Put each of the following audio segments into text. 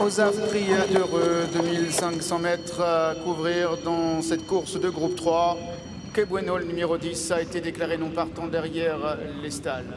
OSAF Prix d'Heureux, 2500 mètres à couvrir dans cette course de groupe 3. Que Bueno, le numéro 10, a été déclaré non partant derrière les stalles.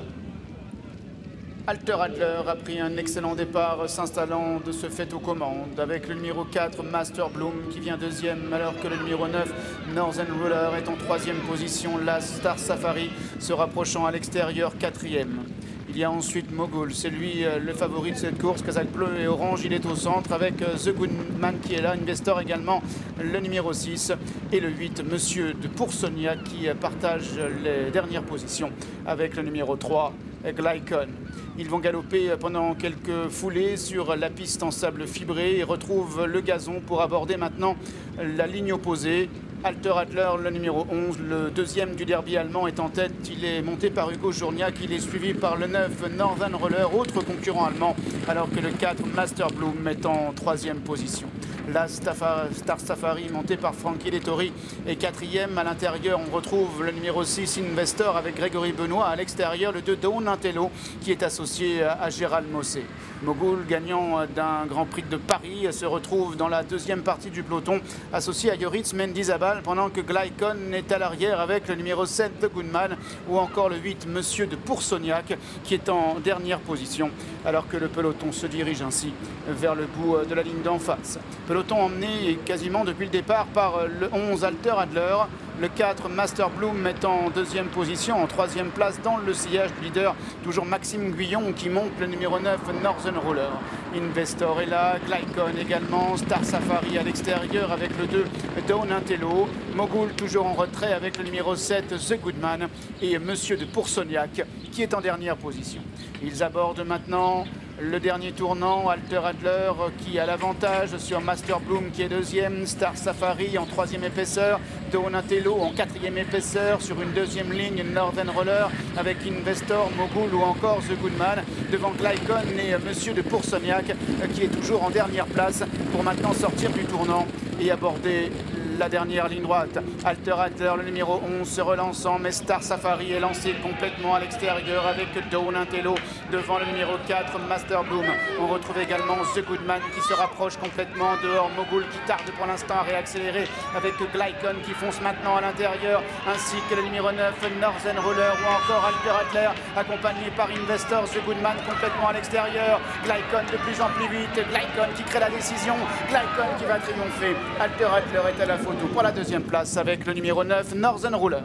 Alter Adler a pris un excellent départ, s'installant de ce fait aux commandes, avec le numéro 4, Master Bloom, qui vient deuxième, alors que le numéro 9, Northern Ruler, est en troisième position. La Star Safari se rapprochant à l'extérieur, quatrième. Il y a ensuite Mogul, c'est lui le favori de cette course. Casaque bleu et orange, il est au centre avec The Goodman qui est là, Investor également, le numéro 6 et le 8, Monsieur de Poursognac, qui partage les dernières positions avec le numéro 3, Glycon. Ils vont galoper pendant quelques foulées sur la piste en sable fibré et retrouvent le gazon pour aborder maintenant la ligne opposée. Alter Adler, le numéro 11, le deuxième du derby allemand, est en tête. Il est monté par Hugo Journiac. Il est suivi par le 9, Northern Roller, autre concurrent allemand, alors que le 4, Master Bloom, est en troisième position. La Star Safari, montée par Frankie Dettori, est quatrième. À l'intérieur, on retrouve le numéro 6, Investor, avec Grégory Benoît. À l'extérieur, le 2, Dawn Intello, qui est associé à Gérald Mossé. Mogul, gagnant d'un Grand Prix de Paris, se retrouve dans la deuxième partie du peloton, associé à Yoritz Mendizabal, pendant que Glycon est à l'arrière avec le numéro 7, The Goodman, ou encore le 8, Monsieur de Poursognac, qui est en dernière position, alors que le peloton se dirige ainsi vers le bout de la ligne d'en face. Peloton emmené quasiment depuis le départ par le 11, Alter Adler. Le 4, Master Bloom, est en deuxième position, en troisième place dans le sillage du leader. Toujours Maxime Guyon qui monte le numéro 9, Northern Roller. Investor est là, Glycon également, Star Safari à l'extérieur avec le 2, Dawn Intello. Mogul toujours en retrait avec le numéro 7, The Goodman, et Monsieur de Poursognac qui est en dernière position. Ils abordent maintenant le dernier tournant, Alter Adler qui a l'avantage sur Master Bloom qui est deuxième, Star Safari en troisième épaisseur, Dawn Intello en quatrième épaisseur, sur une deuxième ligne Northern Roller avec Investor, Mogul ou encore The Goodman, devant Glycon et Monsieur de Poursognac qui est toujours en dernière place pour maintenant sortir du tournant et aborder la dernière ligne droite. Alter Adler, le numéro 11, se relançant, mais Star Safari est lancé complètement à l'extérieur avec Dawn Intello devant le numéro 4, Master Bloom. On retrouve également The Goodman qui se rapproche complètement dehors. Mogul qui tarde pour l'instant à réaccélérer avec Glycon qui fonce maintenant à l'intérieur, ainsi que le numéro 9, Northern Roller, ou encore Alter Adler accompagné par Investor. The Goodman complètement à l'extérieur. Glycon de plus en plus vite. Glycon qui crée la décision. Glycon qui va triompher. Alter Adler est à la photo pour la deuxième place avec le numéro 9, Northern Roller.